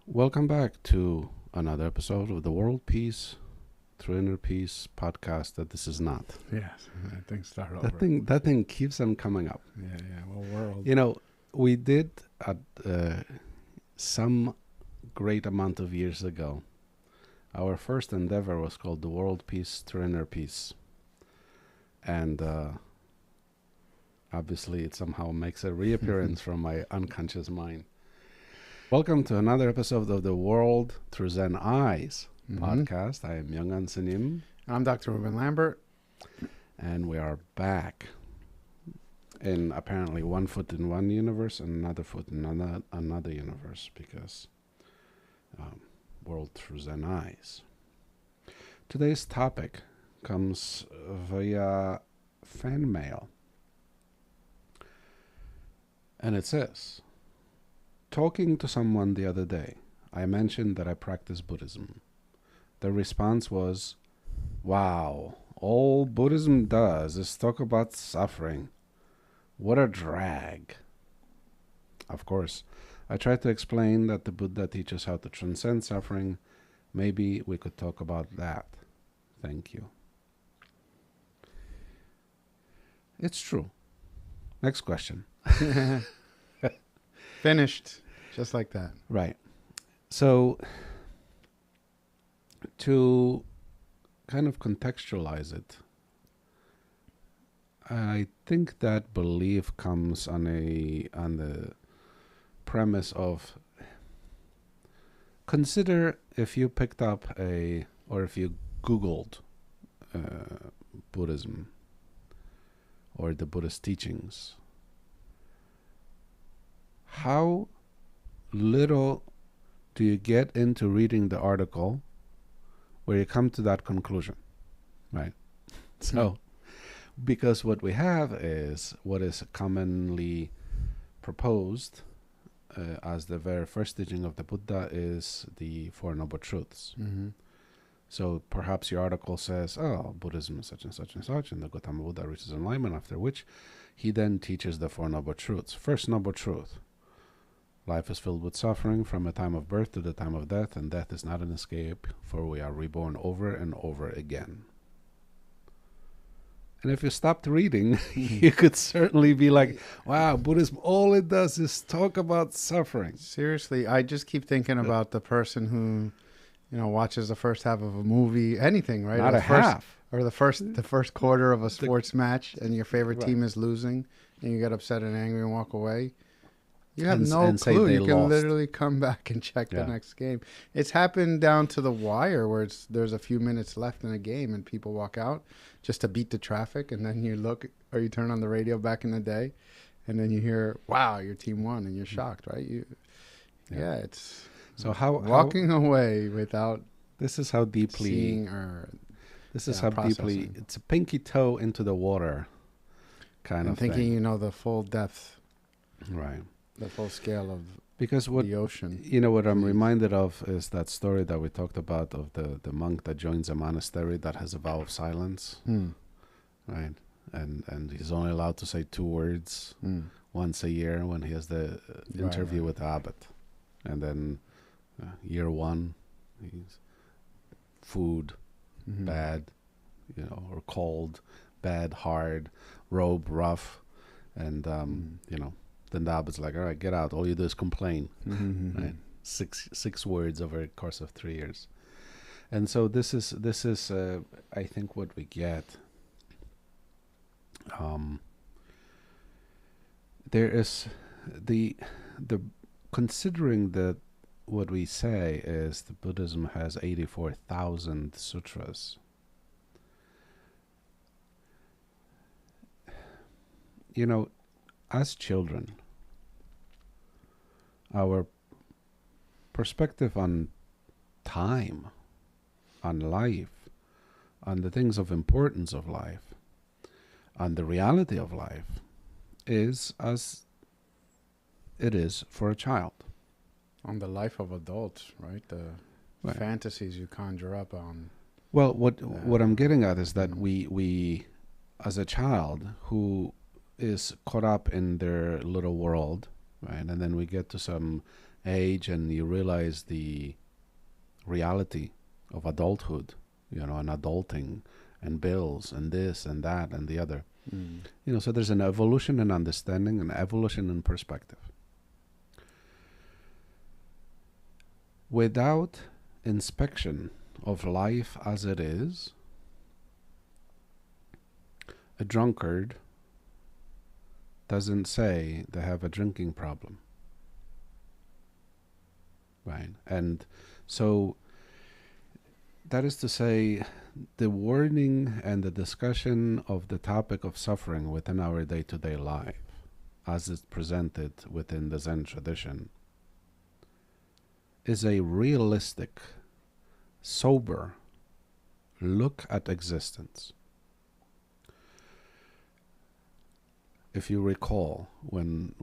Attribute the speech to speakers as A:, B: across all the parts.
A: Welcome back to another episode of the World Peace Through Inner Peace podcast that this is not.
B: Yes, that thing start over.
A: That thing keeps on coming up.
B: Yeah. Well, world.
A: You know, we did at some great amount of years ago. Our first endeavor was called the World Peace Through Inner Peace, and obviously it somehow makes a reappearance from my unconscious mind. Welcome to another episode of the World Through Zen Eyes podcast. I am Young Ansanim.
B: I'm Dr. Ruben Lambert.
A: And we are back in apparently one foot in one universe and another foot in another universe, because World Through Zen Eyes. Today's topic comes via fan mail. And it says, talking to someone the other day, I mentioned that I practice Buddhism. The response was, wow, all Buddhism does is talk about suffering. What a drag. Of course, I tried to explain that the Buddha teaches how to transcend suffering. Maybe we could talk about that. Thank you. It's true. Next question.
B: Finished. Just like that.
A: Right. So, to kind of contextualize it, I think that belief comes on the premise of, consider if you picked up or if you Googled Buddhism or the Buddhist teachings, how little do you get into reading the article where you come to that conclusion, right? So, because what we have is what is commonly proposed as the very first teaching of the Buddha is the Four Noble Truths.
B: Mm-hmm.
A: So perhaps your article says, oh, Buddhism is such and such and such, and the Gautama Buddha reaches enlightenment, after which he then teaches the Four Noble Truths. First Noble Truth: life is filled with suffering from the time of birth to the time of death, and death is not an escape, for we are reborn over and over again. And if you stopped reading, you could certainly be like, wow, Buddhism, all it does is talk about suffering.
B: Seriously, I just keep thinking about the person who, watches the first half of a movie, anything, right?
A: Not a half.
B: Or the first quarter of a sports match, and your favorite
A: Right.
B: team is losing, and you get upset and angry and walk away. You have
A: And
B: no
A: say
B: clue.
A: they
B: You can
A: lost.
B: literally come back and check
A: Yeah.
B: the next game. It's happened down to the wire where there's a few minutes left in a game and people walk out just to beat the traffic, and then you look or you turn on the radio back in the day, and then you hear, "Wow, your team won," and you're shocked, right? Yeah, it's
A: So how
B: walking away without
A: this is how deeply
B: seeing or
A: this is
B: yeah,
A: how
B: processing.
A: deeply it's a pinky toe into the water kind
B: and
A: of
B: thinking
A: thing.
B: you know the full depth,
A: Right.
B: the full scale of
A: Because what
B: the ocean.
A: what I'm
B: Please.
A: reminded of is that story that we talked about of the monk that joins a monastery that has a vow of silence, right? And he's only allowed to say 2 words once a year when he has the interview
B: right.
A: with the abbot. And then year 1, he's food,
B: Mhm.
A: bad, or cold, bad, hard, robe, rough. And, then the abbot's like, all right, get out. All you do is complain.
B: Mhm.
A: Right? Six words over a course of 3 years. And so this is I think what we get. There is the considering that what we say is that Buddhism has 84,000 sutras. As children, our perspective on time, on life, on the things of importance of life, on the reality of life, is as it is for a child.
B: On the life of adults, right? The
A: Right.
B: fantasies you conjure up on.
A: Well, what I'm getting at is that
B: Mm.
A: we as a child who is caught up in their little world, right? And then we get to some age and you realize the reality of adulthood, and adulting and bills and this and that and the other.
B: Mm.
A: So there's an evolution in understanding, an evolution in perspective. Without inspection of life as it is, a drunkard doesn't say they have a drinking problem. Right? And so that is to say, the wording and the discussion of the topic of suffering within our day-to-day life, as it's presented within the Zen tradition, is a realistic, sober look at existence. If you recall, when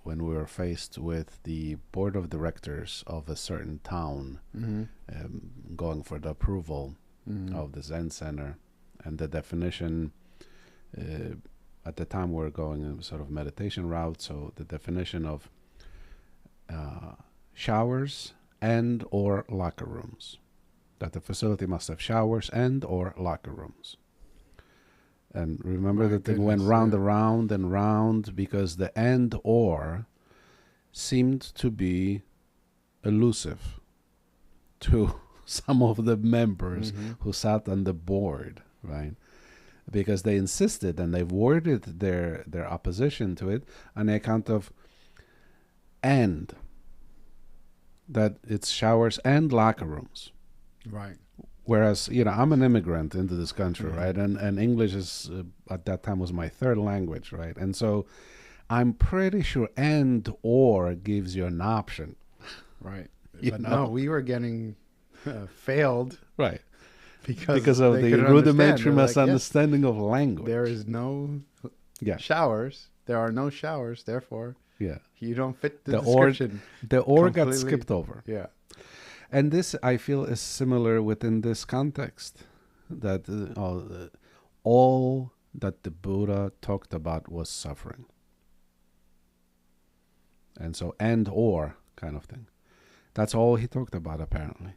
A: we were faced with the board of directors of a certain town
B: Mm-hmm.
A: going for the approval
B: Mm-hmm.
A: of the Zen Center, and the definition, at the time we were going a sort of meditation route, so the definition of showers and or locker rooms, that the facility must have showers and or locker rooms. And remember,
B: My
A: the thing went
B: goodness,
A: round
B: yeah.
A: and round and round because the and or seemed to be elusive to some of the members
B: Mm-hmm.
A: who sat on the board, right? Because they insisted and they've worded their opposition to it on the account of and, that it's showers and locker rooms.
B: Right.
A: Whereas, I'm an immigrant into this country,
B: Mhm.
A: right? And English is, at that time, was my third language, right? And so I'm pretty sure and or gives you an option.
B: Right.
A: You
B: But
A: know?
B: no, we were getting failed
A: Right.
B: because
A: Because of
B: they
A: the
B: couldn't
A: rudimentary
B: understand. They're like, yes,
A: misunderstanding of language.
B: there is no
A: Yeah.
B: showers. There are no showers. Therefore,
A: Yeah.
B: you don't fit the
A: The or-
B: description.
A: The or got
B: Completely.
A: skipped over.
B: Yeah.
A: And this, I feel, is similar within this context. That all that the Buddha talked about was suffering. And so, and or kind of thing. That's all he talked about, apparently.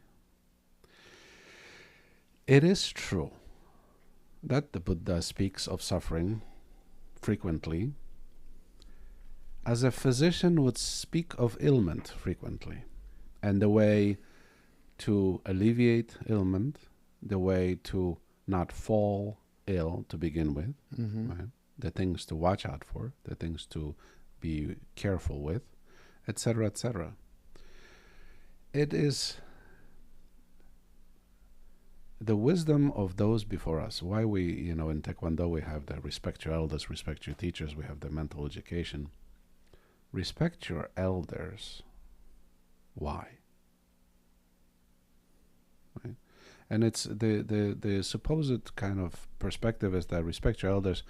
A: It is true that the Buddha speaks of suffering frequently, as a physician would speak of ailment frequently, and the way to alleviate ailment, the way to not fall ill to begin with,
B: Mm-hmm.
A: right? The things to watch out for, the things to be careful with, etc., etc. It is the wisdom of those before us. Why we, in Taekwondo, we have the respect your elders, respect your teachers, we have the mental education. Respect your elders. Why? Right? And it's the supposed kind of perspective is that respect your elders,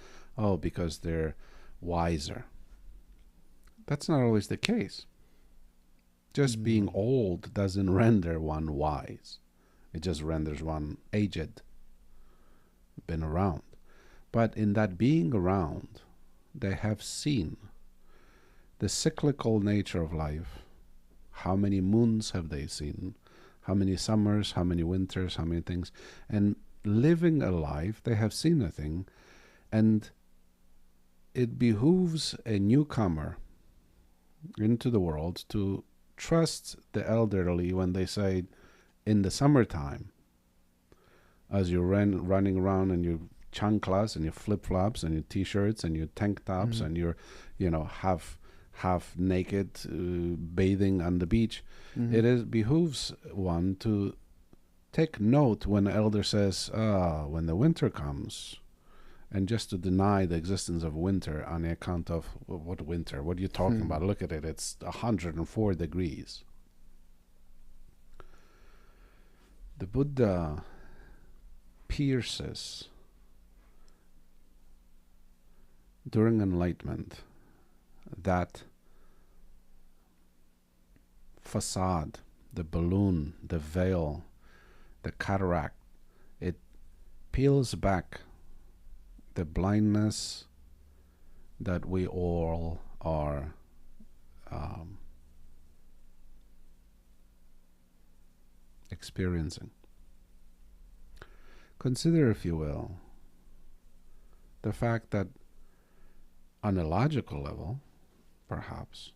A: because they're wiser. That's not always the case. Just being old doesn't render one wise. It just renders one aged, been around. But in that being around, they have seen the cyclical nature of life. How many moons have they seen? How many summers, how many winters, how many things? And living a life, they have seen a thing. And it behooves a newcomer into the world to trust the elderly when they say, in the summertime, as you're running around in your chanclas and your flip-flops and your t-shirts and your tank tops and your, half naked bathing on the beach, it behooves one to take note when the elder says, when the winter comes, and just to deny the existence of winter on the account of, what winter? What are you talking about? Look at it. It's 104 degrees. The Buddha pierces during enlightenment that facade, the balloon, the veil, the cataract. It peels back the blindness that we all are experiencing. Consider, if you will, the fact that on a logical level, perhaps,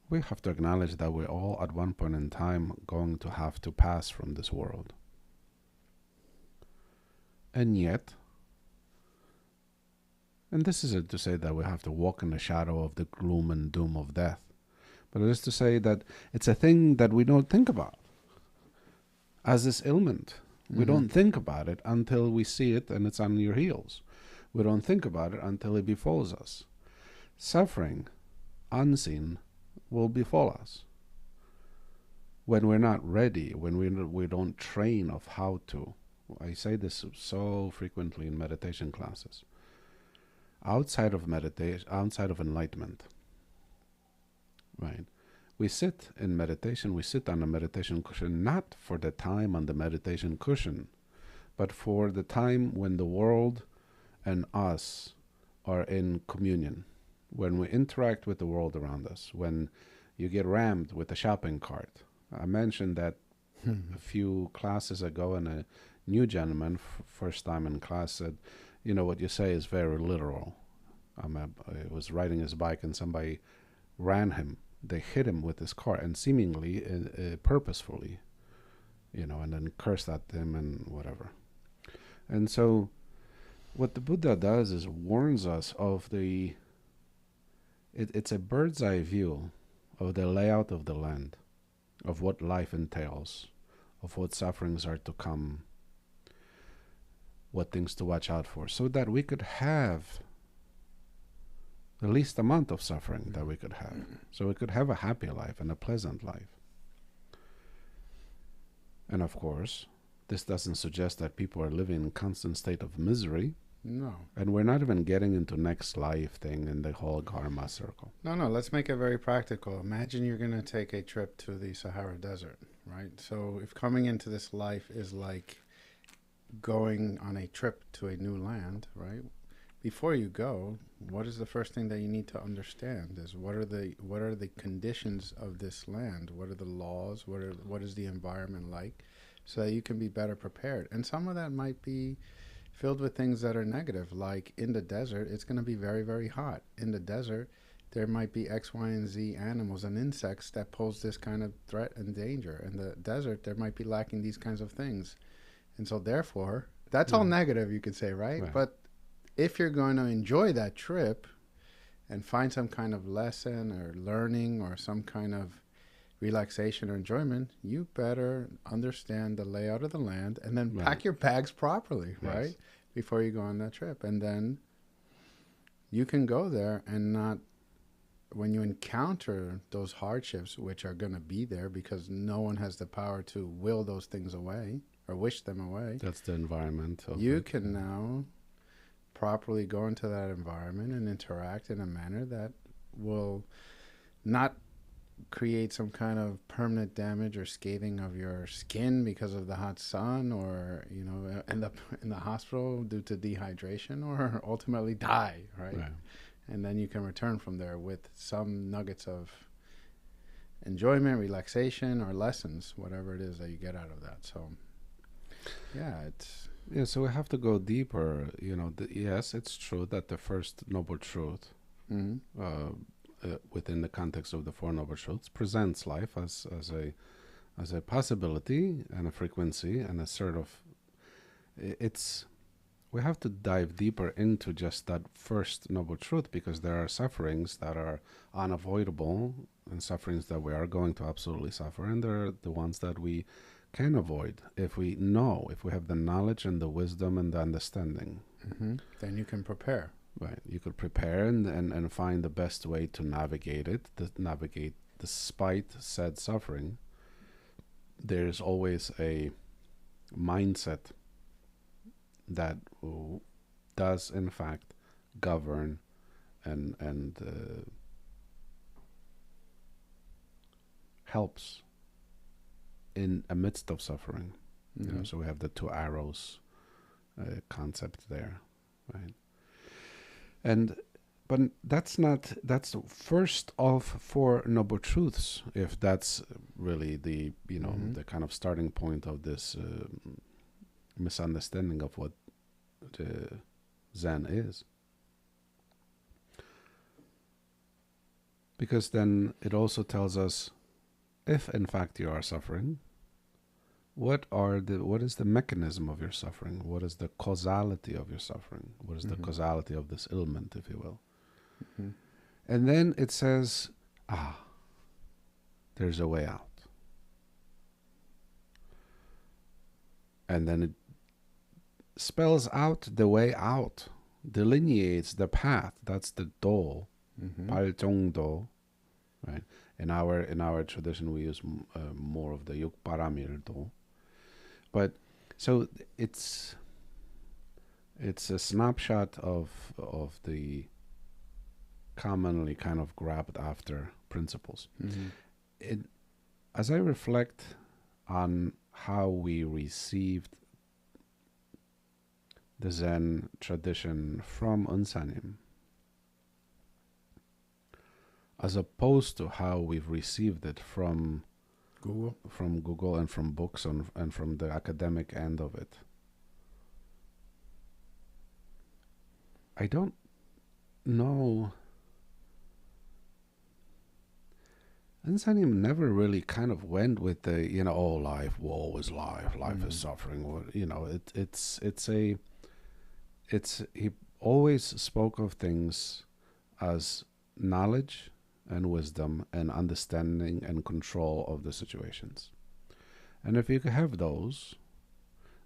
A: we have to acknowledge that we're all at one point in time going to have to pass from this world. And yet, and this isn't to say that we have to walk in the shadow of the gloom and doom of death, but it is to say that it's a thing that we don't think about. As this ailment, we don't think about it until we see it and it's on your heels. We don't think about it until it befalls us. Suffering, unseen, will befall us. When we're not ready, when we don't train of how to. I say this so frequently in meditation classes. Outside of meditation, outside of enlightenment, right? We sit in meditation, we sit on a meditation cushion, not for the time on the meditation cushion, but for the time when the world and us are in communion, when we interact with the world around us, when you get rammed with a shopping cart. I mentioned that a few classes ago, and a new gentleman, first time in class, said, you know, what you say is very literal. I was riding his bike and somebody ran him. They hit him with his car, and seemingly purposefully, you know, and then cursed at him and whatever. And so what the Buddha does is warns us of it's a bird's eye view of the layout of the land, of what life entails, of what sufferings are to come, what things to watch out for, so that we could have the least amount of suffering that we could have. So we could have a happy life and a pleasant life. And of course, this doesn't suggest that people are living in a constant state of misery.
B: No.
A: And we're not even getting into next life thing and the whole karma circle.
B: No, let's make it very practical. Imagine you're going to take a trip to the Sahara Desert, right? So if coming into this life is like going on a trip to a new land, right? Before you go, what is the first thing that you need to understand is what are the conditions of this land? What are the laws? What is the environment like? So that you can be better prepared. And some of that might be filled with things that are negative, like in the desert, it's going to be very, very hot. In the desert, there might be X, Y, and Z animals and insects that pose this kind of threat and danger. In the desert, there might be lacking these kinds of things. And so therefore, that's all negative, you could say, right? But if you're going to enjoy that trip and find some kind of lesson or learning or some kind of relaxation or enjoyment, you better understand the layout of the land and then pack your bags properly, right? Before you go on that trip. And then you can go there and not, when you encounter those hardships, which are going to be there because no one has the power to will those things away or wish them away.
A: That's the environment.
B: You can now properly go into that environment and interact in a manner that will not create some kind of permanent damage or scathing of your skin because of the hot sun, or you know, end up in the hospital due to dehydration, or ultimately die, right? And then you can return from there with some nuggets of enjoyment, relaxation, or lessons, whatever it is that you get out of that. So
A: so we have to go deeper. You know, yes, it's true that the first noble truth, within the context of the Four Noble Truths, presents life as a possibility and a frequency and a sort of. We have to dive deeper into just that first noble truth, because there are sufferings that are unavoidable and sufferings that we are going to absolutely suffer, and there are the ones that we can avoid if we have the knowledge and the wisdom and the understanding.
B: Then you can prepare.
A: Right. You could prepare and find the best way to navigate it, despite said suffering. There's always a mindset that does in fact govern and helps in amidst of suffering. You know, so we have the two arrows concept there, right? But that's first of four noble truths, if that's really the the kind of starting point of this misunderstanding of what Zen is. Because then it also tells us, if in fact you are suffering, what is the mechanism of your suffering? What is the causality of your suffering? What is the causality of this ailment, if you will? And then it says, there's a way out. And then it spells out the way out, delineates the path. That's the do, 발정도, right? In our tradition, we use more of the yukparamildo. But so it's a snapshot of the commonly kind of grabbed after principles. As I reflect on how we received the Zen tradition from Unsanim, as opposed to how we've received it from Google and from books and from the academic end of it, I don't know. Unsanim never really kind of went with the, life, woe is life, life is suffering. He always spoke of things as knowledge and wisdom and understanding and control of the situations. And if you have those,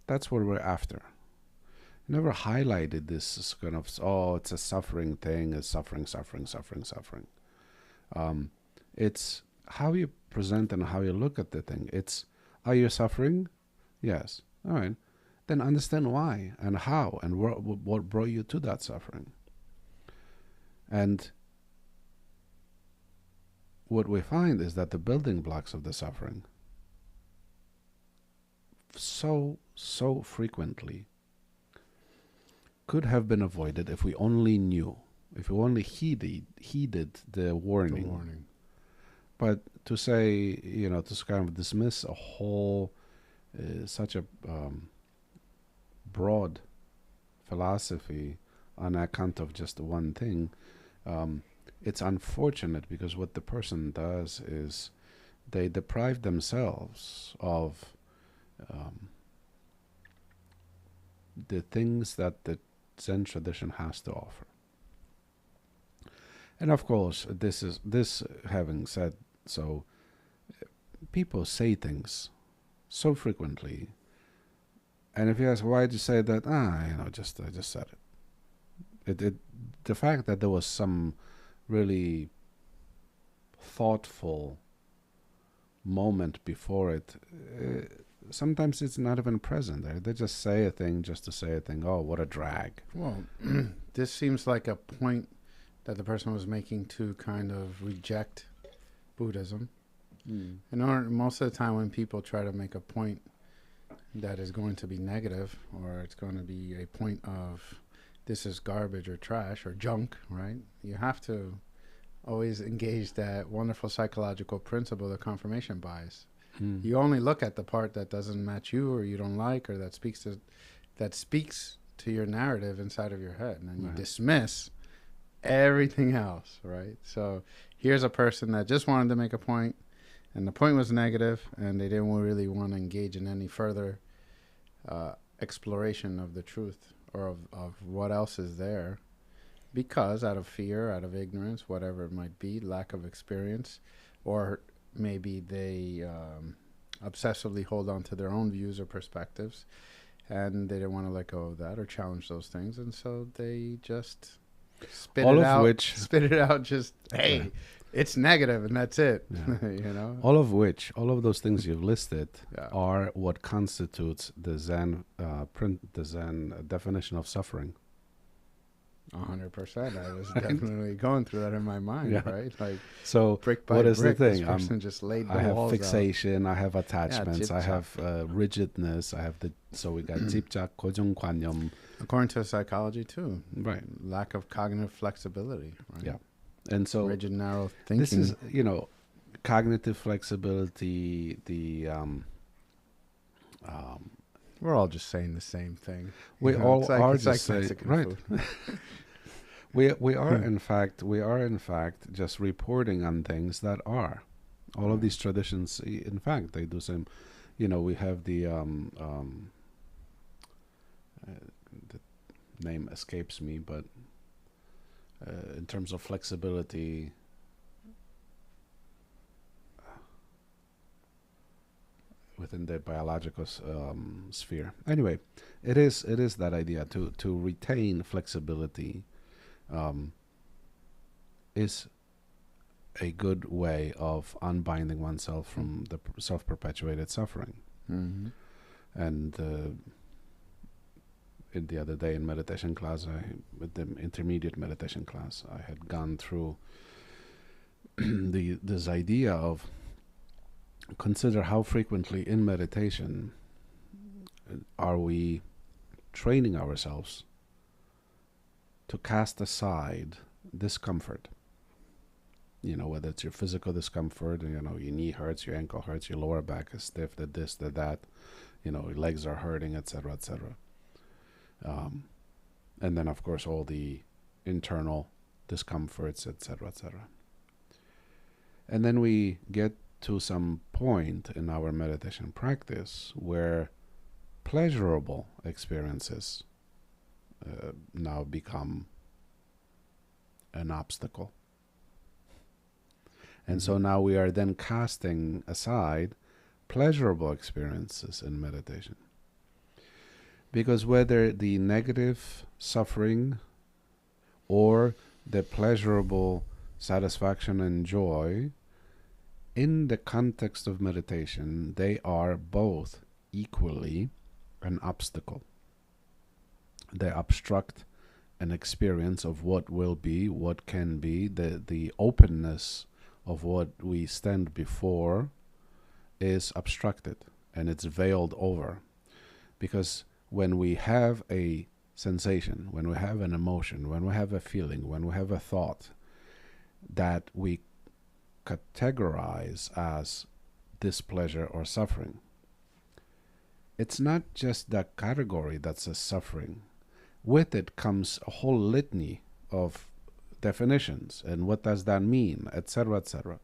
A: that's what we're after. He never highlighted this kind of, it's a suffering thing, it's suffering. It's how you present and how you look at the thing. It's, are you suffering? Yes. All right. Then understand why and how and what brought you to that suffering. And what we find is that the building blocks of the suffering so frequently could have been avoided if we only knew, if we only heeded the warning. But to say, to kind of dismiss a whole, such a broad philosophy on account of just one thing, it's unfortunate, because what the person does is they deprive themselves of the things that the Zen tradition has to offer. And of course, this having said so, people say things so frequently, and if you ask, why did you say that? I just said it. The fact that there was some really thoughtful moment before it, sometimes it's not even present there. They just say a thing just to say a thing. Oh, what a drag.
B: Well, this seems like a point that the person was making to kind of reject Buddhism. And most of the time when people try to make a point that is going to be negative, or it's going to be a point of this is garbage or trash or junk, right? You have to always engage that wonderful psychological principle, the confirmation bias. You only look at the part that doesn't match you or you don't like, or that speaks to your narrative inside of your head, and then you dismiss everything else, right? So here's a person that just wanted to make a point, and the point was negative, and they didn't really want to engage in any further exploration of the truth or of what else is there, because out of fear, out of ignorance, whatever it might be, lack of experience, or maybe they obsessively hold on to their own views or perspectives, and they didn't want to let go of that or challenge those things, and so they just spit it out. Just hey, it's negative, and that's it.
A: Yeah. All of those things you've listed are what constitutes the Zen the Zen definition of suffering.
B: 100%. I was
A: Right?
B: definitely going through that in my mind,
A: Yeah.
B: right? Like
A: So
B: brick by
A: what is the
B: brick, this
A: thing?
B: person just laid the
A: I have
B: walls out.
A: fixation, I have
B: Yeah,
A: attachments, I
B: chip-chop.
A: have rigidness, I have so we got 집착, 고정관념.
B: According to psychology, too,
A: Right.
B: lack of cognitive flexibility, right?
A: Yeah. And so
B: Rigid, narrow
A: this
B: thinking.
A: is, cognitive flexibility,
B: We're all just saying the same thing.
A: we all are
B: It's like
A: just saying,
B: Mexican
A: right.
B: food.
A: We are in fact just reporting on things that are. All of these traditions, in fact, they do same. We have the name escapes me, but in terms of flexibility, within the biological sphere. Anyway, it is that idea to retain flexibility is a good way of unbinding oneself from the self-perpetuated suffering.
B: Mm-hmm.
A: And the other day in meditation class, with the intermediate meditation class, I had gone through this idea of consider how frequently in meditation are we training ourselves to cast aside discomfort. Whether it's your physical discomfort, your knee hurts, your ankle hurts, your lower back is stiff, this, that, your legs are hurting, etc., etc. And then, of course, all the internal discomforts, etc., etc. And then we get to some point in our meditation practice where pleasurable experiences now become an obstacle. And so now we are then casting aside pleasurable experiences in meditation. Because whether the negative suffering or the pleasurable satisfaction and joy, in the context of meditation, they are both equally an obstacle. They obstruct an experience of what will be, what can be, the openness of what we stand before is obstructed and it's veiled over. Because when we have a sensation, when we have an emotion, when we have a feeling, when we have a thought that we categorize as displeasure or suffering, it's not just that category that's a suffering. With it comes a whole litany of definitions and what does that mean, etc., etc.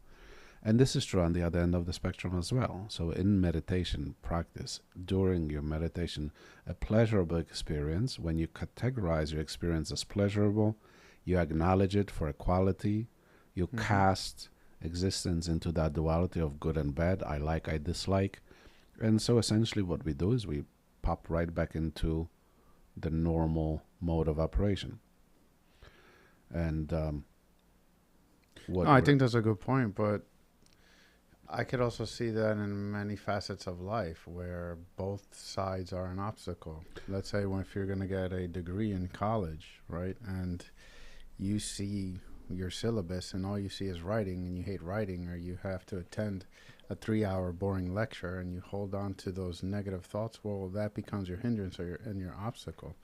A: And this is true on the other end of the spectrum as well. So in meditation practice, during your meditation, a pleasurable experience, when you categorize your experience as pleasurable, you acknowledge it for a quality, you cast existence into that duality of good and bad, I like, I dislike. And so essentially what we do is we pop right back into the normal mode of operation. And
B: I think that's a good point, but I could also see that in many facets of life where both sides are an obstacle. Let's say if you're going to get a degree in college, right, and you see your syllabus and all you see is writing and you hate writing, or you have to attend a 3-hour boring lecture and you hold on to those negative thoughts, well, that becomes your hindrance or your obstacle.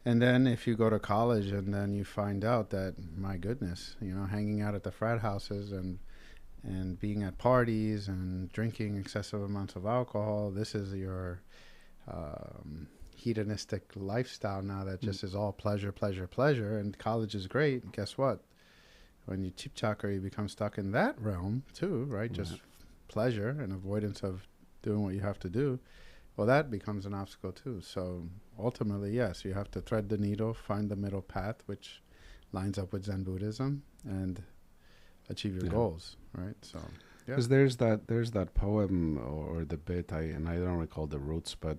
B: And then if you go to college and then you find out that, my goodness, hanging out at the frat houses and being at parties and drinking excessive amounts of alcohol, this is your hedonistic lifestyle now that just is all pleasure, pleasure, pleasure, and college is great. And guess what? When you chip-chakra, you become stuck in that realm too, right? Just pleasure and avoidance of doing what you have to do. Well, that becomes an obstacle too. So ultimately, yes, you have to thread the needle, find the middle path, which lines up with Zen Buddhism, and achieve your goals, right? So,
A: because there's that poem or the bit, and I don't recall the roots, but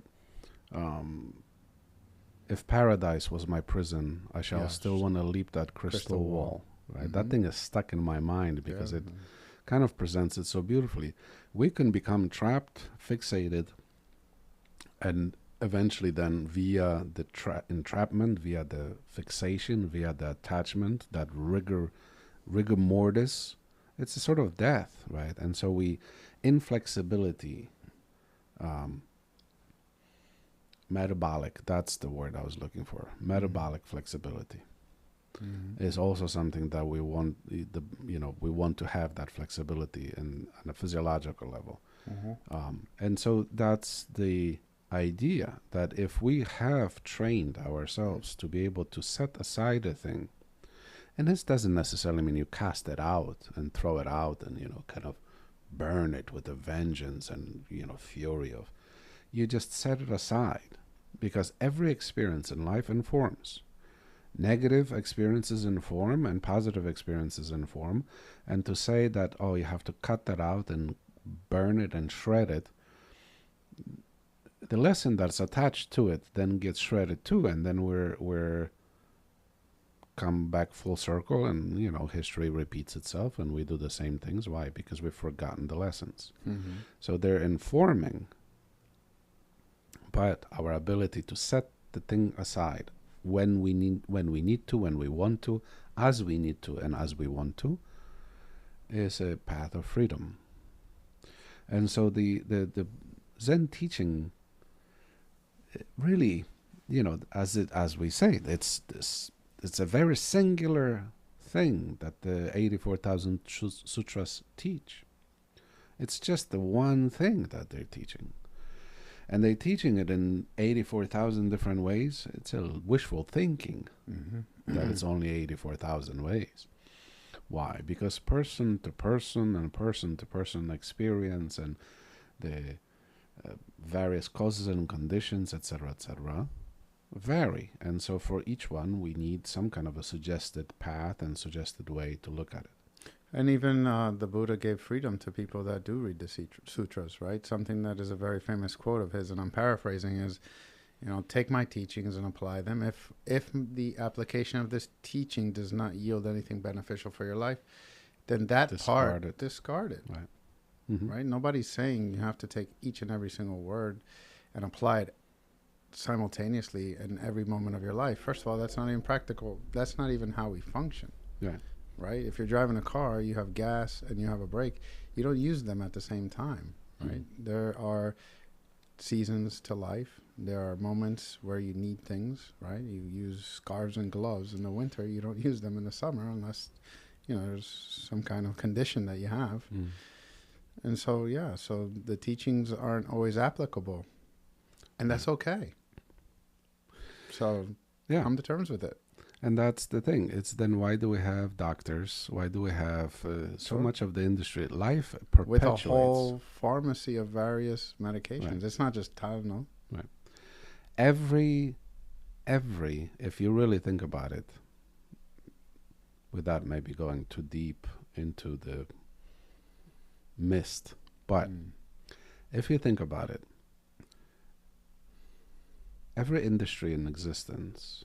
A: if paradise was my prison, I shall still want to leap that crystal wall. Right? That thing is stuck in my mind because it kind of presents it so beautifully. We can become trapped, fixated, and eventually then via the entrapment, via the fixation, via the attachment, that rigor mortis, it's a sort of death, right? And so inflexibility, metabolic, that's the word I was looking for. Metabolic flexibility is also something that we want, we want to have that flexibility on a physiological level. And so that's the idea, that if we have trained ourselves to be able to set aside a thing, and this doesn't necessarily mean you cast it out and throw it out and, kind of burn it with a vengeance and, fury of, you just set it aside, because every experience in life informs. Negative experiences inform and positive experiences inform. And to say that, oh, you have to cut that out and burn it and shred it, the lesson that's attached to it then gets shredded too, and then we're come back full circle, and history repeats itself and we do the same things. Why? Because we've forgotten the lessons. So they're informing, but our ability to set the thing aside when we need to, when we want to, as we need to, and as we want to, is a path of freedom. And so the Zen teaching really, as we say, it's a very singular thing that the 84,000 sutras teach. It's just the one thing that they're teaching. And they're teaching it in 84,000 different ways. It's a wishful thinking that it's only 84,000 ways. Why? Because person to person and person to person experience and the various causes and conditions, etc., vary. And so for each one, we need some kind of a suggested path and suggested way to look at it.
B: And even the Buddha gave freedom to people that do read the sutras, right? Something that is a very famous quote of his, and I'm paraphrasing, is, take my teachings and apply them. If the application of this teaching does not yield anything beneficial for your life, then discard it.
A: Right.
B: Right? Nobody's saying you have to take each and every single word and apply it simultaneously in every moment of your life. First of all, that's not even practical. That's not even how we function.
A: Yeah.
B: Right? If you're driving a car, you have gas and you have a brake. You don't use them at the same time, right? There are seasons to life. There are moments where you need things, right? You use scarves and gloves in the winter. You don't use them in the summer unless, there's some kind of condition that you have. And so, so the teachings aren't always applicable. And that's okay. So come to terms with it.
A: And that's the thing. It's then, why do we have doctors? Why do we have so much of the industry? Life perpetuates.
B: With a whole pharmacy of various medications. Right. It's not just Tylenol.
A: Right. Every, if you really think about it, without maybe going too deep into the mist, but if you think about it, every industry in existence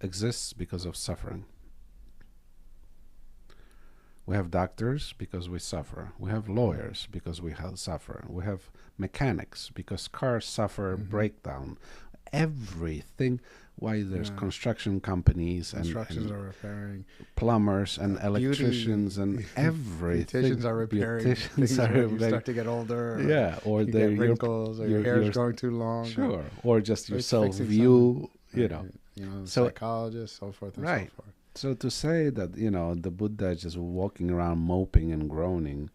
A: exists because of suffering. We have doctors because we suffer. We have lawyers because we suffer. We have mechanics because cars suffer breakdown. Everything. Why there's construction companies and
B: are repairing,
A: plumbers and electricians and everything.
B: Beauticians are repairing. You start to get older.
A: Or
B: you get wrinkles, or your hair's growing too long.
A: Sure. Or just your self-view.
B: Psychologists, so forth and so forth.
A: So to say that, the Buddha is just walking around moping and groaning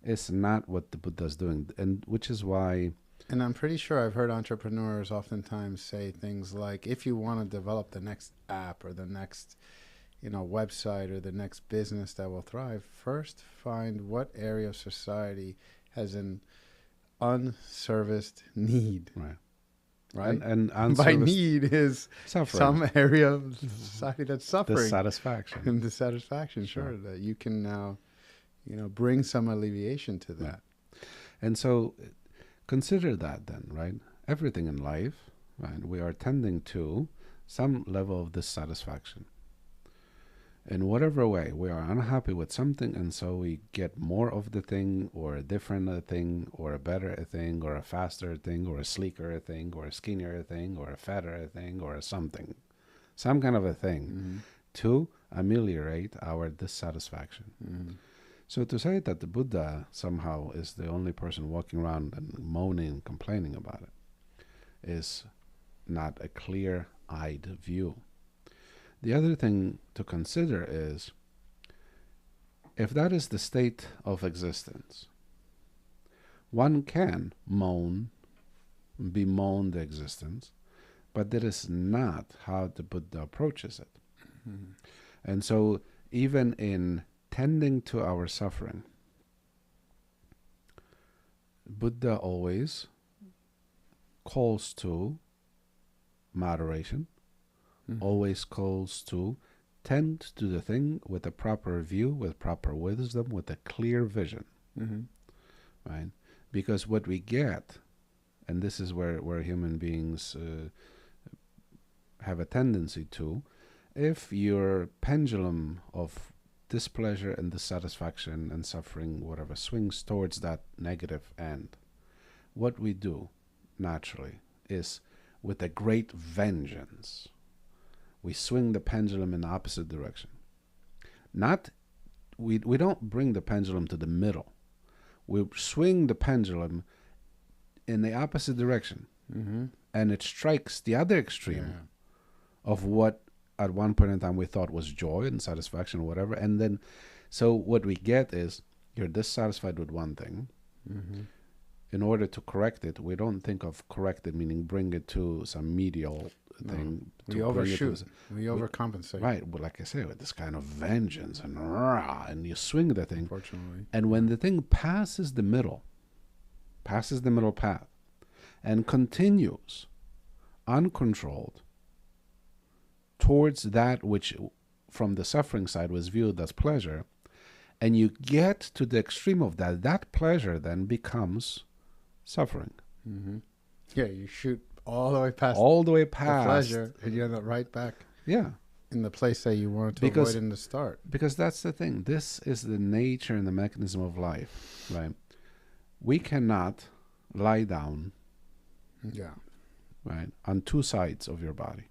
A: is not what the Buddha is doing. And which is why...
B: And I'm pretty sure I've heard entrepreneurs oftentimes say things like, if you want to develop the next app or the next, website or the next business that will thrive, first find what area of society has an unserviced need.
A: Right.
B: Right?
A: And
B: by need is
A: suffering.
B: Some area of society that's suffering.
A: Dissatisfaction.
B: And dissatisfaction, sure. That you can now, bring some alleviation to that.
A: And so consider that then, right? Everything in life, right? We are tending to some level of dissatisfaction. In whatever way, we are unhappy with something, and so we get more of the thing, or a different thing, or a better thing, or a faster thing, or a sleeker thing, or a skinnier thing, or a fatter thing, or a something. Some kind of a thing to ameliorate our dissatisfaction. So to say that the Buddha somehow is the only person walking around and moaning and complaining about it is not a clear-eyed view. The other thing to consider is, if that is the state of existence, one can bemoan the existence, but that is not how the Buddha approaches it. And so even in tending to our suffering, Buddha always calls to moderation, always calls to tend to the thing with a proper view, with proper wisdom, with a clear vision. Right? Because what we get, and this is where human beings have a tendency to, if your pendulum of displeasure and dissatisfaction and suffering, whatever, swings towards that negative end, what we do naturally is, with a great vengeance, we swing the pendulum in the opposite direction. We don't bring the pendulum to the middle. We swing the pendulum in the opposite direction, and it strikes the other extreme of what at one point in time we thought was joy and satisfaction or whatever. And then, so what we get is, you're dissatisfied with one thing. In order to correct it, we don't think of correct it, meaning bring it to some medial thing.
B: We overshoot. We overcompensate.
A: Right. Well, like I say, with this kind of vengeance and you swing the thing.
B: Unfortunately.
A: And when the thing passes the middle path, and continues uncontrolled towards that which from the suffering side was viewed as pleasure, and you get to the extreme of that pleasure then becomes suffering.
B: Yeah, you shoot all the way past
A: the
B: pleasure, and you end up right back in the place that you wanted to avoid in the start.
A: Because that's the thing. This is the nature and the mechanism of life, right? We cannot lie down right, on two sides of your body.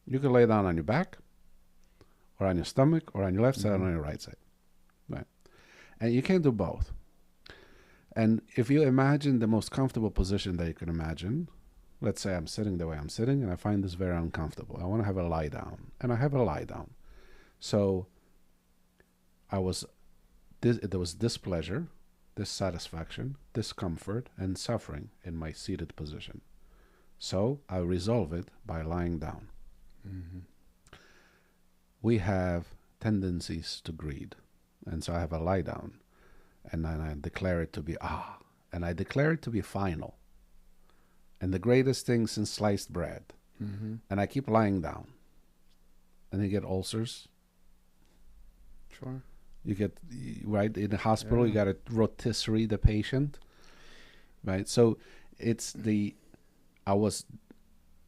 A: You can lay down on your back, or on your stomach, or on your left side, or on your right side. Right? And you can't do both. And if you imagine the most comfortable position that you can imagine, let's say I'm sitting the way I'm sitting, and I find this very uncomfortable. I want to have a lie down, and I have a lie down. So there was displeasure, dissatisfaction, discomfort, and suffering in my seated position. So I resolve it by lying down. We have tendencies to greed, and so I have a lie down, and then I declare it to be and I declare it to be final, and the greatest thing since sliced bread, and I keep lying down, and you get ulcers.
B: Sure.
A: You get, right, in the hospital, you got to rotisserie the patient, right? So it's I was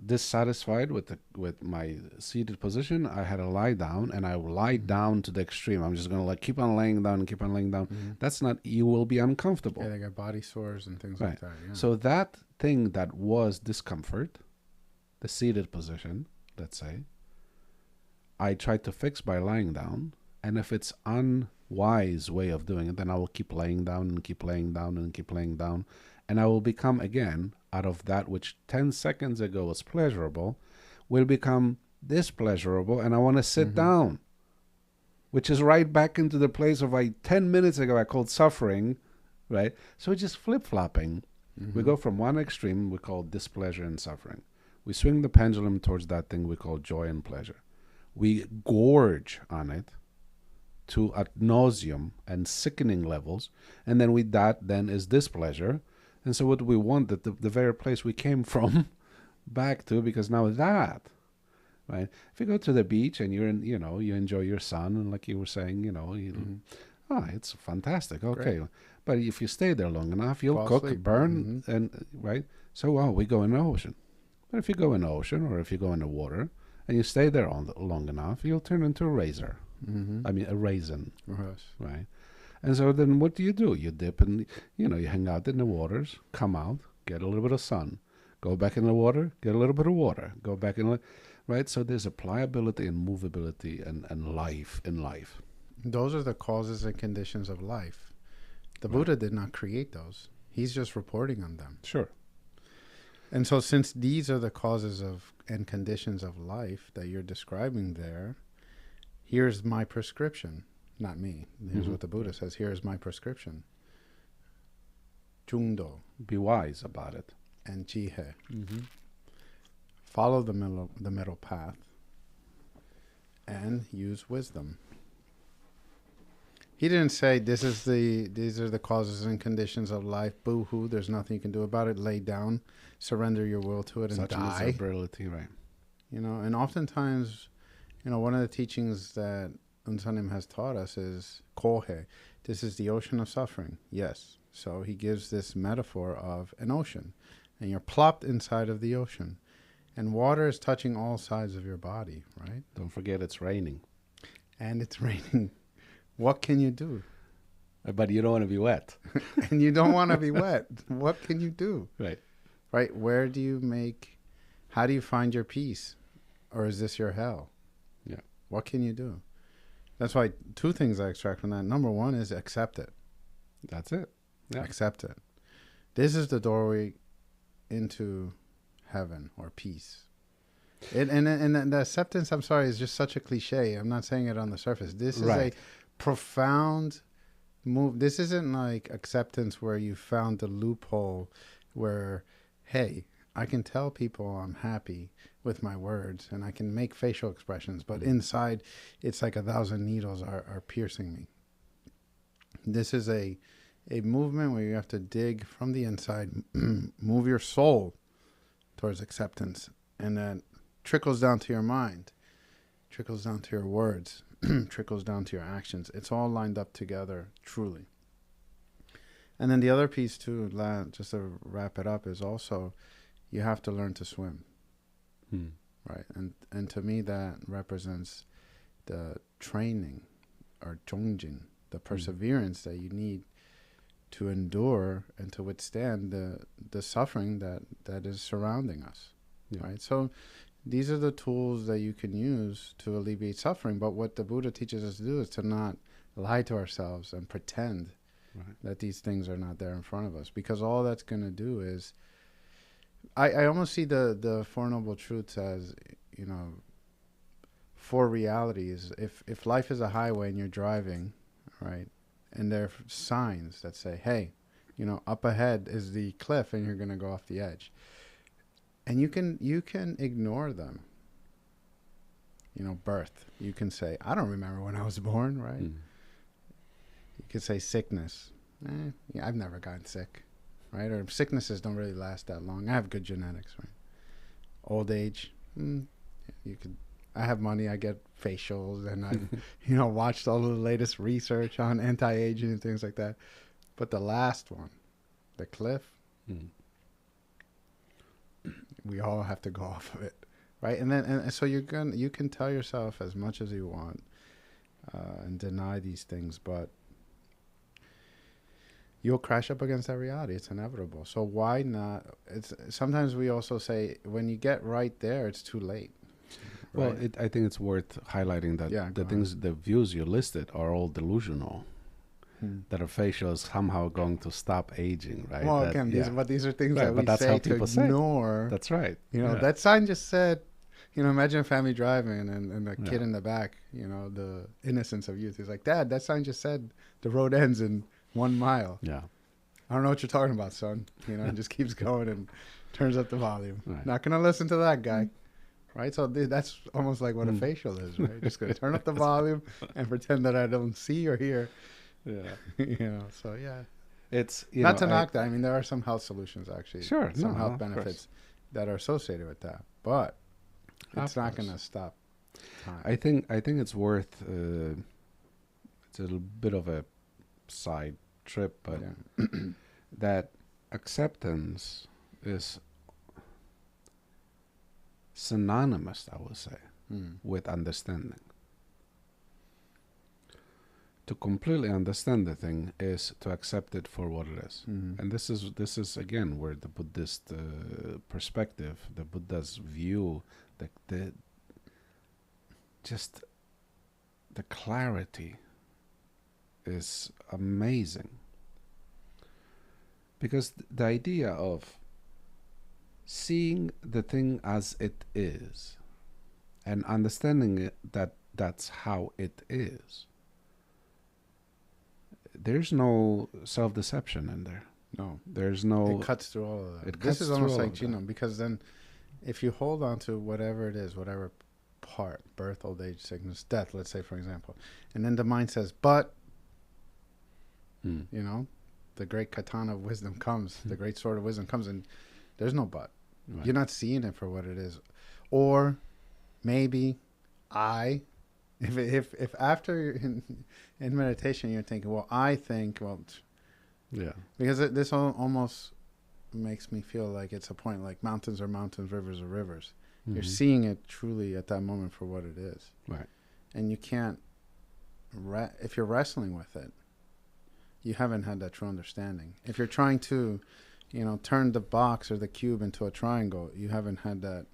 A: dissatisfied with my seated position. I had to lie down, and I lie down to the extreme. I'm just going to keep on laying down and keep on laying down. That's not, you will be uncomfortable.
B: Yeah, they got body sores and things like that. Yeah.
A: So that thing that was discomfort, the seated position, let's say, I tried to fix by lying down. And if it's unwise way of doing it, then I will keep laying down and keep laying down and keep laying down. And I will become, again, out of that which 10 seconds ago was pleasurable, will become displeasurable, and I want to sit down, which is right back into the place of 10 minutes ago I called suffering, right? So it's just flip-flopping. We go from one extreme we call displeasure and suffering. We swing the pendulum towards that thing we call joy and pleasure. We gorge on it to ad nauseum and sickening levels, and then that then is displeasure. And so what we want, that the very place we came from back to, because now that, right? If you go to the beach and you're in, you enjoy your sun, and like you were saying, it's fantastic. Okay. Great. But if you stay there long enough, you'll cook, burn, and right? So, we go in the ocean. But if you go in the ocean, or if you go in the water, and you stay there long enough, you'll turn into a razor.
B: Mm-hmm.
A: I mean, a raisin,
B: Yes.
A: right? And so then what do? You dip in, you hang out in the waters, come out, get a little bit of sun, go back in the water, get a little bit of water, go back in, right? So there's a pliability and movability and life in life.
B: Those are the causes and conditions of life. The
A: Right.
B: Buddha did not create those. He's just reporting on them.
A: Sure.
B: And so since these are the causes of and conditions of life that you're describing there, here's my prescription. Not me. Here's what the Buddha says. Here's my prescription. Jungdo
A: Be wise about it.
B: and Jihe. Follow the middle path and use wisdom. He didn't say these are the causes and conditions of life. Boo-hoo, there's nothing you can do about it. Lay down, surrender your will to it, and
A: Such
B: die.
A: miserability, right?
B: And oftentimes, one of the teachings that Unsanim has taught us is kohe. This is the ocean of suffering. Yes. So he gives this metaphor of an ocean, and you're plopped inside of the ocean, and water is touching all sides of your body, right?
A: Don't forget it's raining.
B: And it's raining. What can you do?
A: But you don't want to be wet.
B: And you don't want to be wet. What can you do?
A: Right.
B: Right? How do you find your peace? Or is this your hell?
A: Yeah.
B: What can you do? That's why 2 things I extract from that. Number 1 is accept it.
A: That's it. Yeah.
B: Accept it. This is the doorway into heaven or peace. And the acceptance, I'm sorry, is just such a cliche. I'm not saying it on the surface. This is a profound move. This isn't like acceptance where you found the loophole where, hey, I can tell people I'm happy with my words and I can make facial expressions, but inside it's like 1,000 needles are piercing me. This is a movement where you have to dig from the inside, move your soul towards acceptance, and that trickles down to your mind, trickles down to your words, trickles down to your actions. It's all lined up together, truly. And then the other piece too, just to wrap it up, is also you have to learn to swim, right? And to me that represents the training or jongjin, the perseverance that you need to endure and to withstand the suffering that is surrounding us, right? So these are the tools that you can use to alleviate suffering. But what the Buddha teaches us to do is to not lie to ourselves and pretend that these things are not there in front of us. Because all that's going to do is... I almost see the Four Noble Truths as, 4 realities. If life is a highway and you're driving, right, and there are signs that say, hey, up ahead is the cliff and you're going to go off the edge. And you can ignore them. Birth. You can say, I don't remember when I was born, right? You could say sickness. Yeah, I've never gotten sick, right? Or sicknesses don't really last that long. I have good genetics, right? Old age. I have money. I get facials, and I've watched all of the latest research on anti-aging and things like that. But the last one, the cliff. We all have to go off of it, right? And so you can tell yourself as much as you want and deny these things, but you'll crash up against that reality. It's inevitable. So why not? Sometimes we also say when you get right there, it's too late. Right?
A: Well, I think it's worth highlighting that the views you listed are all delusional. That a facial is somehow going to stop aging, right?
B: Well, again, these are things that we say to ignore.
A: That's right.
B: That sign just said, imagine a family driving and the kid in the back, the innocence of youth. He's like, Dad, that sign just said the road ends in 1 mile.
A: Yeah.
B: I don't know what you're talking about, son. And just keeps going and turns up the volume.
A: Right.
B: Not going to listen to that guy. Right? So that's almost like what a facial is, right? Just going to turn up the volume and pretend that I don't see or hear.
A: Yeah.
B: So yeah.
A: It's
B: not to knock that. I mean, there are some health solutions actually.
A: Sure.
B: Some health benefits that are associated with that. But it's not going to stop time.
A: I think it's worth it's a little bit of a side trip, but that acceptance is synonymous, I would say, with understanding. To completely understand the thing is to accept it for what it is. And this is again where the Buddhist perspective, the Buddha's view, the just the clarity is amazing. Because the idea of seeing the thing as it is and understanding it, that's how it is. There's no self-deception in there.
B: No.
A: There's no...
B: It cuts through all of that.
A: It
B: This
A: cuts
B: is
A: through
B: almost
A: all
B: like
A: of that.
B: genome, because then if you hold on to whatever it is, whatever part, birth, old age, sickness, death, let's say, for example, and then the mind says, but, you know, the great katana of wisdom comes, the great sword of wisdom comes, and there's no but.
A: Right.
B: You're not seeing it for what it is. Or maybe if after you're in meditation you're thinking, well, I think, well,
A: Yeah.
B: because this almost makes me feel like it's a point, like mountains are mountains, rivers are rivers. You're seeing it truly at that moment for what it is.
A: Right.
B: And you can't, if you're wrestling with it, you haven't had that true understanding. If you're trying to, you know, turn the box or the cube into a triangle, you haven't had that.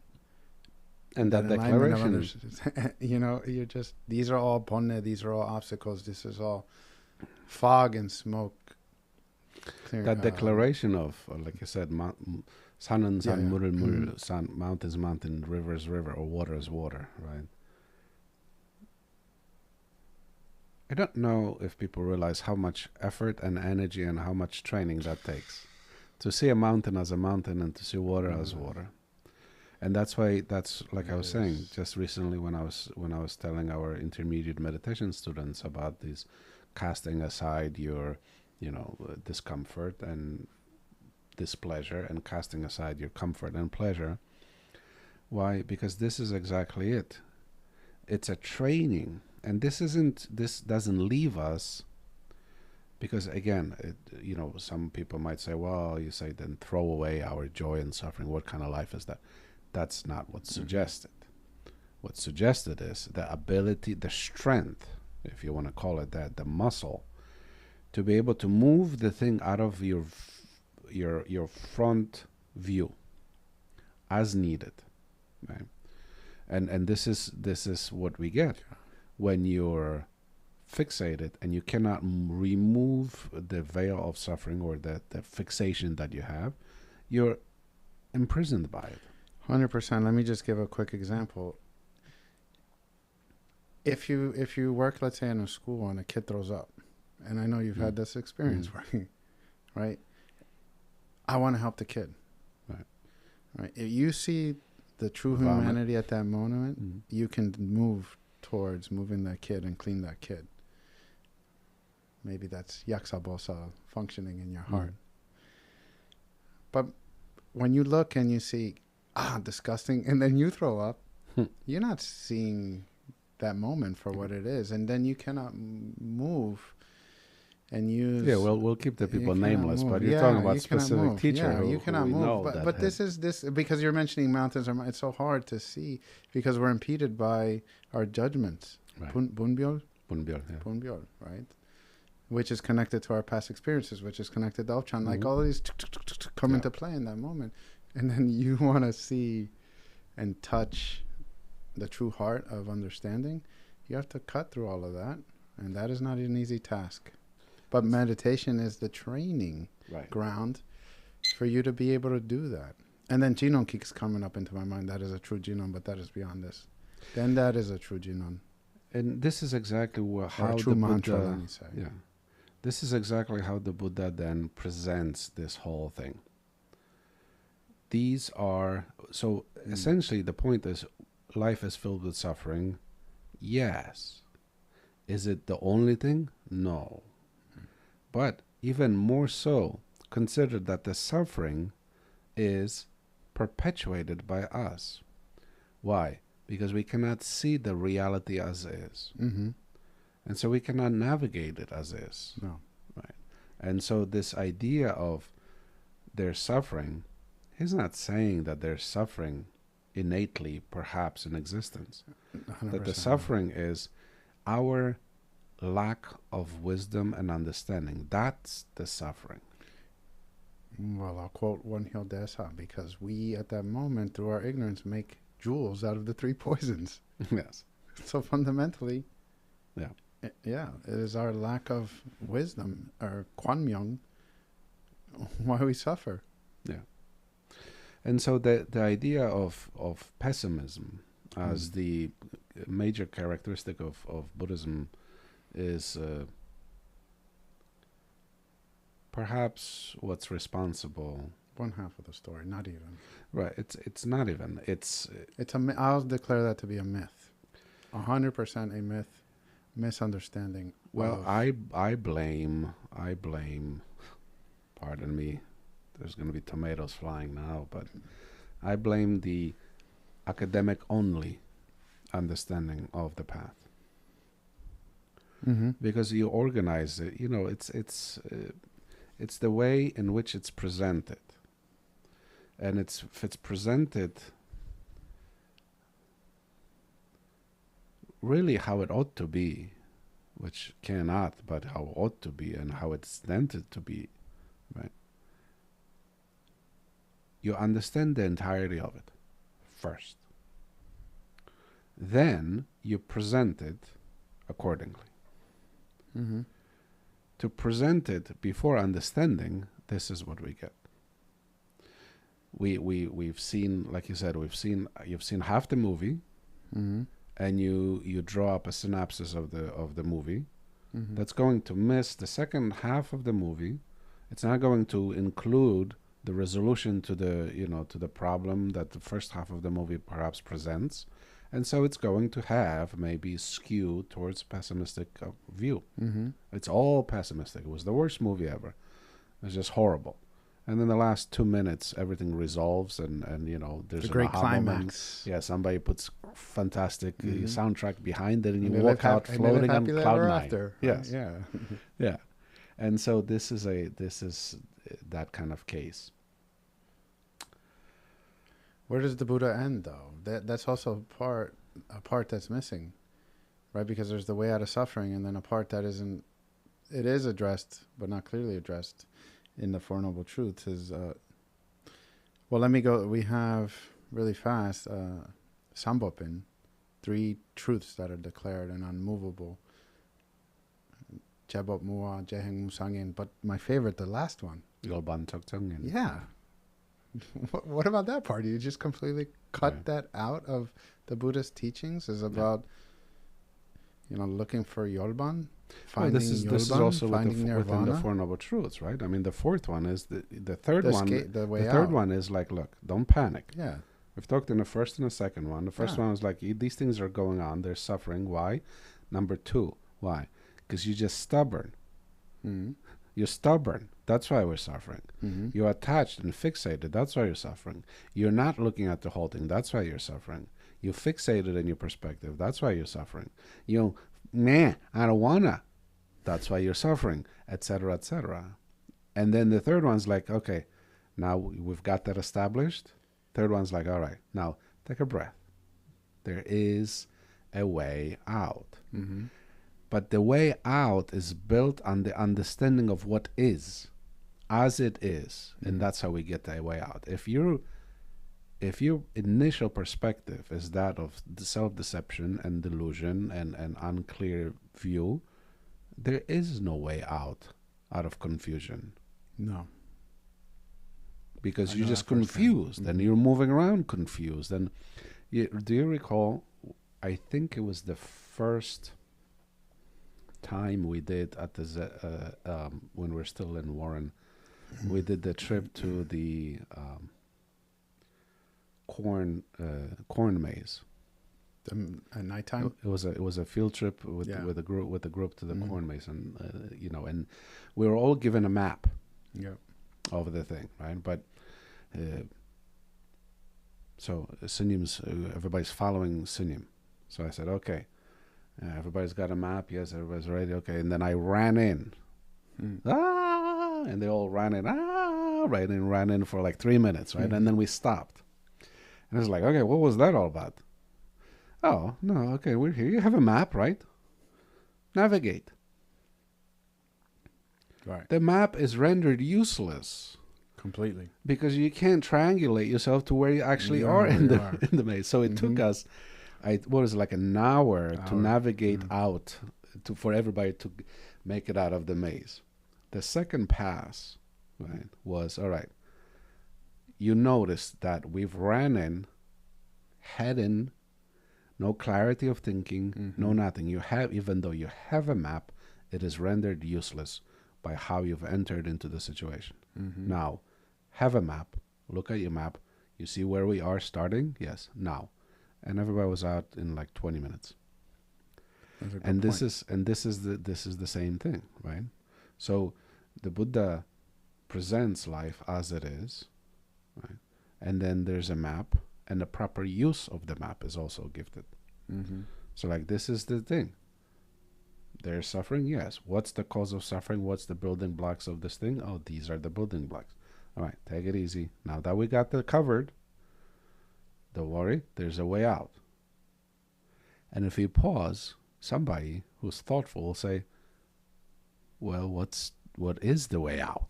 A: And that
B: alignment of
A: declaration...
B: you know, you're just, these are all ponne, these are all obstacles, this is all fog and smoke.
A: That declaration of, like you said, sun and sun, murul, murul, sun, mountains, mountain, rivers, river, or water is water, right? I don't know if people realize how much effort and energy and how much training that takes to see a mountain as a mountain and to see water as water. And that's why, that's like I was saying just recently when I was telling our intermediate meditation students about this casting aside your, you know, discomfort and displeasure and casting aside your comfort and pleasure. Why? Because this is exactly it. It's a training, and this doesn't leave us, because again, you know, some people might say, well, you say then throw away our joy and suffering. What kind of life is that? That's not what's suggested. What's suggested is the ability, the strength, if you want to call it that, the muscle, to be able to move the thing out of your front view as needed, right? And this is what we get when you're fixated and you cannot remove the veil of suffering or the fixation that you have. You're imprisoned by it.
B: 100%. Let me just give a quick example. If you work, let's say, in a school and a kid throws up, and I know you've had this experience working, right? I want to help the kid. Right. If you see the true humanity at that moment, you can move towards moving that kid and clean that kid. Maybe that's yaksa bosa functioning in your heart. But when you look and you see, disgusting, and then you throw up, you're not seeing that moment for what it is, and then you cannot move and use.
A: Yeah, well, we'll keep the people nameless, but you're talking about specific teacher who
B: you cannot
A: we
B: move.
A: know
B: But this is because you're mentioning mountains. It's so hard to see because we're impeded by our judgments.
A: Right.
B: Bunbyol,
A: Bunbyol,
B: right? Which is connected to our past experiences, which is connected to Elchan. Like all of these come into play in that moment. And then you want to see and touch the true heart of understanding. You have to cut through all of that. And that is not an easy task. But meditation is the training ground for you to be able to do that. And then genome keeps coming up into my mind. That is a true genome, but that is beyond this. Then that is a true genome.
A: And this is exactly how
B: true
A: the
B: mantra,
A: Buddha,
B: let me say.
A: yeah, this is exactly how the Buddha then presents this whole thing. These are, so essentially the point is, life is filled with suffering. Yes. Is it the only thing? No. But even more so, consider that the suffering is perpetuated by us. Why? Because we cannot see the reality as is. And so we cannot navigate it as is.
B: No.
A: Right. And so this idea of their suffering, he's not saying that there's suffering innately, perhaps, in existence.
B: 100%.
A: That the suffering is our lack of wisdom and understanding. That's the suffering.
B: Well, I'll quote One Hill Desa, because we, at that moment, through our ignorance, make jewels out of the three poisons.
A: Yes.
B: So fundamentally,
A: Yeah.
B: Yeah, it is our lack of wisdom, or kwanmyong, why we suffer.
A: Yeah. And so the idea of pessimism as the major characteristic of Buddhism is perhaps what's responsible.
B: One half of the story, not even.
A: Right. It's not even. It's
B: I'll declare that to be a myth. 100% a myth. Misunderstanding.
A: well, I blame. Pardon me. There's going to be tomatoes flying now, but I blame the academic only understanding of the path.
B: Mm-hmm.
A: Because you organize it, it's the way in which it's presented, and if it's presented really how it ought to be, which cannot, but how it ought to be and how it's intended to be, right? You understand the entirety of it first, then you present it accordingly.
B: Mm-hmm.
A: To present it before understanding, this is what we get. We've seen, like you said, you've seen half the movie,
B: Mm-hmm.
A: and you draw up a synopsis of the movie.
B: Mm-hmm.
A: That's going to miss the second half of the movie. It's not going to include the resolution to the problem that the first half of the movie perhaps presents, and so it's going to have maybe skew towards pessimistic view.
B: Mm-hmm.
A: It's all pessimistic. It was the worst movie ever. It was just horrible. And then the last 2 minutes, everything resolves, and there's
B: The
A: an
B: great
A: aha moment.
B: climax.
A: Yeah, somebody puts fantastic
B: Mhm.
A: soundtrack behind it, and
B: And
A: you
B: they
A: walk
B: live
A: out
B: hap- and they live
A: floating on
B: happily
A: cloud
B: ever
A: nine.
B: after.
A: Yes,
B: Yeah.
A: yeah. And so this is that kind of case.
B: Where does the Buddha end, though? That's also a part that's missing, right? Because there's the way out of suffering, and then a part that isn't. It is addressed, but not clearly addressed, in the Four Noble Truths. Well, let me go. We have really fast Sambopin, 3 truths that are declared and unmovable. Jebop Mua, Jeheng Musangin, but my favorite, the last one.
A: Yolban Toktung.
B: Yeah. What about that part? You just completely cut that out of the Buddhist teachings? Is about, looking for Yolban, finding
A: this is also
B: finding
A: within the
B: nirvana.
A: Four Noble Truths, right? I mean, the fourth one is the third
B: The
A: one.
B: the way
A: The third
B: out.
A: one is like, look, don't panic.
B: Yeah.
A: We've talked in the first and the second one. The first
B: Yeah.
A: one was like, these things are going on. They're suffering. Why? Number 2, why? Because you're just stubborn.
B: Mm-hmm.
A: You're stubborn. That's why we're suffering.
B: Mm-hmm.
A: You're attached and fixated. That's why you're suffering. You're not looking at the whole thing. That's why you're suffering. You're fixated in your perspective. That's why you're suffering. I don't wanna. That's why you're suffering, etc., etc. And then the third one's like, okay, now we've got that established. Third one's like, all right, now take a breath. There is a way out.
B: Mm-hmm.
A: But the way out is built on the understanding of what is, as it is, and that's how we get the way out. If your initial perspective is that of the self-deception and delusion and unclear view, there is no way out of confusion.
B: No.
A: Because
B: I
A: you're
B: know
A: just
B: that firsthand.
A: confused, and you're moving around confused. And do you recall, I think it was the first time we did at the when we're still in Warren, we did the trip to the corn maze.
B: At nighttime.
A: It was a field trip with a group to the corn maze, and and we were all given a map
B: Yeah.
A: of the thing, right? But so Sunyim's everybody's following Sunyim. So I said, okay, everybody's got a map. Yes, everybody's ready. Okay, and then I ran in. And they all ran in. Ran in for like 3 minutes, right? And then we stopped. And it's like, okay, what was that all about? Oh, no, okay, we're here. You have a map, right? Navigate.
B: Right.
A: The map is rendered useless
B: Completely.
A: because you can't triangulate yourself to where you actually are in the maze. So it took us, what is it, like an hour to navigate out for everybody to make it out of the maze. The second pass, right, was, all right, you notice that we've ran in, head in, no clarity of thinking, no nothing. You have, even though you have a map, it is rendered useless by how you've entered into the situation. Now, have a map. Look at your map. You see where we are starting? Yes. Now. And everybody was out in like 20 minutes. And this is the same thing, right? So the Buddha presents life as it is, right? And then there's a map, and the proper use of the map is also gifted. So like, this is the thing. There's suffering, yes. What's the cause of suffering? What's the building blocks of this thing? Oh, these are the building blocks. All right, take it easy. Now that we got that covered, don't worry, there's a way out. And if you pause, somebody who's thoughtful will say, well, what is the way out?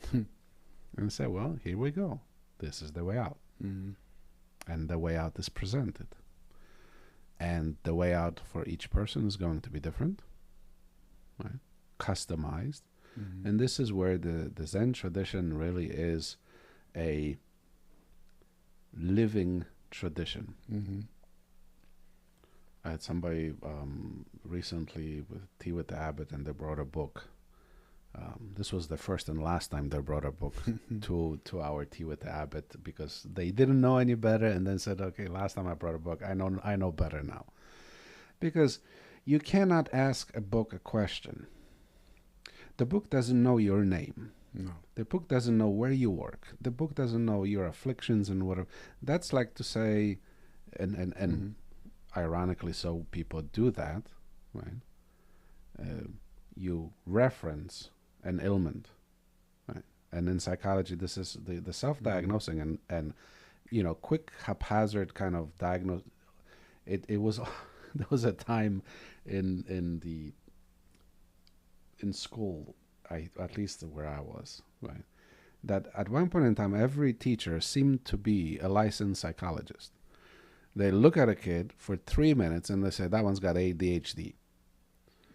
A: And say, well, here we go. This is the way out. And the way out is presented. And the way out for each person is going to be different, right? Customized. And this is where the Zen tradition really is a living tradition. I had somebody recently with Tea with the Abbot, and they brought a book. This was the first and last time they brought a book to our Tea with the Abbot, because they didn't know any better, and then said, okay, last time I brought a book, I know better now. Because you cannot ask a book a question. The book doesn't know your name.
B: No.
A: The book doesn't know where you work. The book doesn't know your afflictions and whatever. That's like to say, and ironically so, people do that, right? You reference an ailment, right? And in psychology, this is the self-diagnosing and quick haphazard kind of diagnose. It was there was a time in school, at least where I was, right, that at one point in time, every teacher seemed to be a licensed psychologist. They look at a kid for 3 minutes and they say, that one's got ADHD,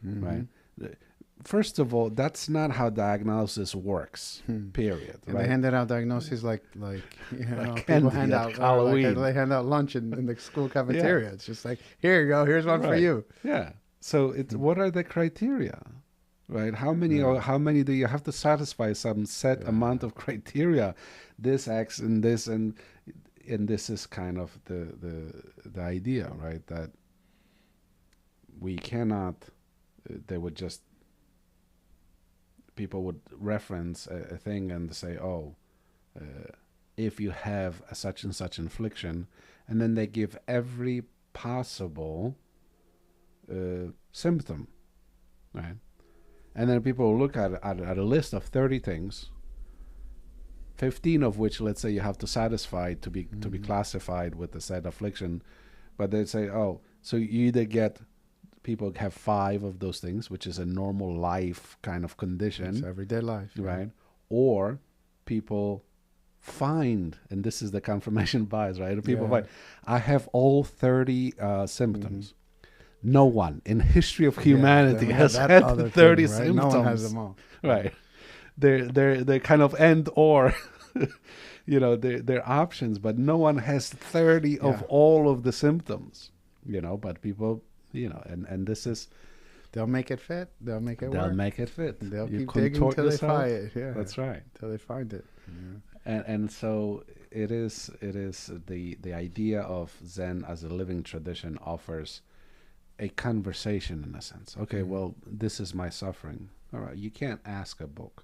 A: right? First of all, that's not how diagnosis works, period.
B: And
A: right?
B: they handed out diagnoses like
A: Like
B: people
A: candy
B: hand
A: at
B: out
A: Halloween.
B: they hand out lunch in the school cafeteria. It's just like, here you go, here's one for
A: Right.
B: you.
A: Yeah. So what are the criteria? Right? How many do you have to satisfy some set amount of criteria? This X and this and this is kind of the idea, right? That we cannot. They would just, people would reference a thing and say, oh, if you have a such and such infliction, and then they give every possible symptom, right? And then people will look at a list of 30 things, 15 of which, let's say, you have to satisfy to be classified with the said affliction, but they say, oh, so you either get, people have 5 of those things, which is a normal life kind of condition.
B: It's everyday life.
A: Right? Or people find, and this is the confirmation bias, right? People find, I have all 30 symptoms. No one in history of humanity has had 30
B: thing, right?
A: symptoms.
B: No one has them all.
A: Right. They're kind of and or, they're options, but no one has 30 of all of the symptoms, but people, and this is,
B: they'll make it fit. They'll make it work.
A: They'll make it fit.
B: They'll
A: You
B: keep digging until they find it. Yeah,
A: That's right.
B: Until they find it. Yeah.
A: And so it is the idea of Zen as a living tradition offers a conversation in a sense. Okay, well, this is my suffering. All right, you can't ask a book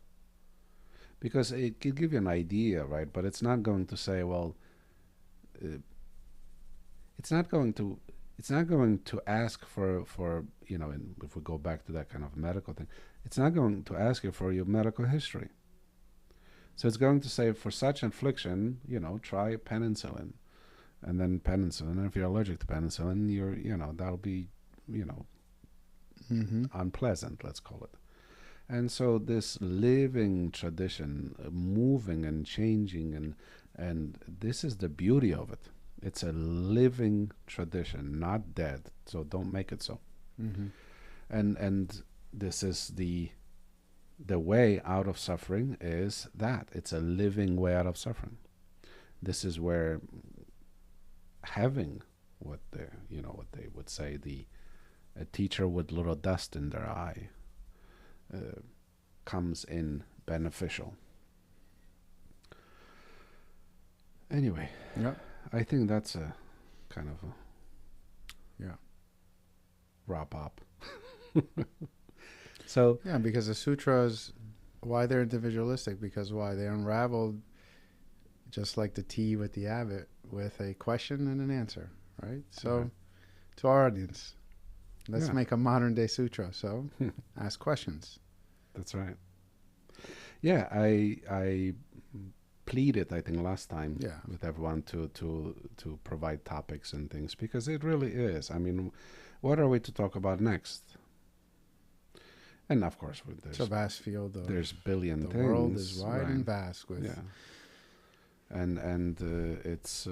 A: because it can give you an idea, right? But it's not going to say, well, it's not going to ask for and if we go back to that kind of medical thing, it's not going to ask you for your medical history. So it's going to say, for such affliction, try penicillin. and then penicillin. And if you're allergic to penicillin, that'll be, you know, unpleasant, let's call it. And so this living tradition, moving and changing, and this is the beauty of it. It's a living tradition, not dead. So don't make it so. And this is the way out of suffering is that it's a living way out of suffering. This is where having what they would say, a teacher with little dust in their eye comes in beneficial. Anyway, I think that's a kind of a wrap up. So
B: because the sutras, why they're individualistic, because why they unraveled just like the tea with the abbot, with a question and an answer, right? So to our audience, let's make a modern day sutra. So ask questions.
A: That's right. Yeah, I pleaded, I think, last time with everyone to provide topics and things, because it really is. I mean, what are we to talk about next? And of course,
B: it's a vast field.
A: There's billion things.
B: The world is wide and vast.
A: And it's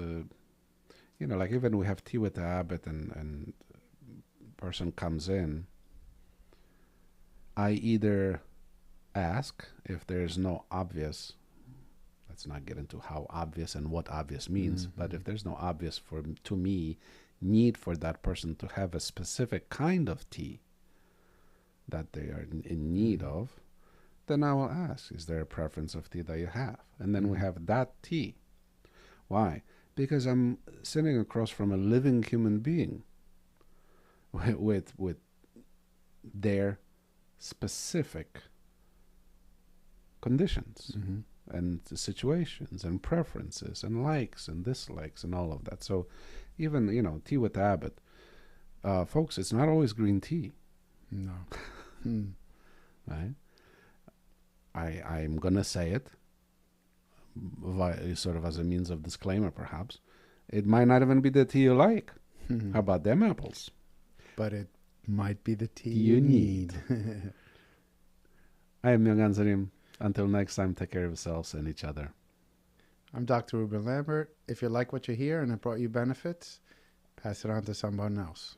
A: like even we have tea with the abbot, and person comes in. I either ask if there's no obvious. Let's not get into how obvious and what obvious means, but if there's no obvious to me need for that person to have a specific kind of tea that they are in need of, then I will ask, is there a preference of tea that you have? And then we have that tea. Why? Because I'm sitting across from a living human being with their specific conditions and situations and preferences and likes and dislikes and all of that. So even, tea with the abbot, folks, it's not always green tea.
B: No.
A: Right? I'm going to say it sort of as a means of disclaimer, perhaps. It might not even be the tea you like. How about them apples?
B: But it might be the tea you need.
A: I am Young Anzarim. Until next time, take care of yourselves and each other.
B: I'm Dr. Ruben Lambert. If you like what you hear and it brought you benefits, pass it on to someone else.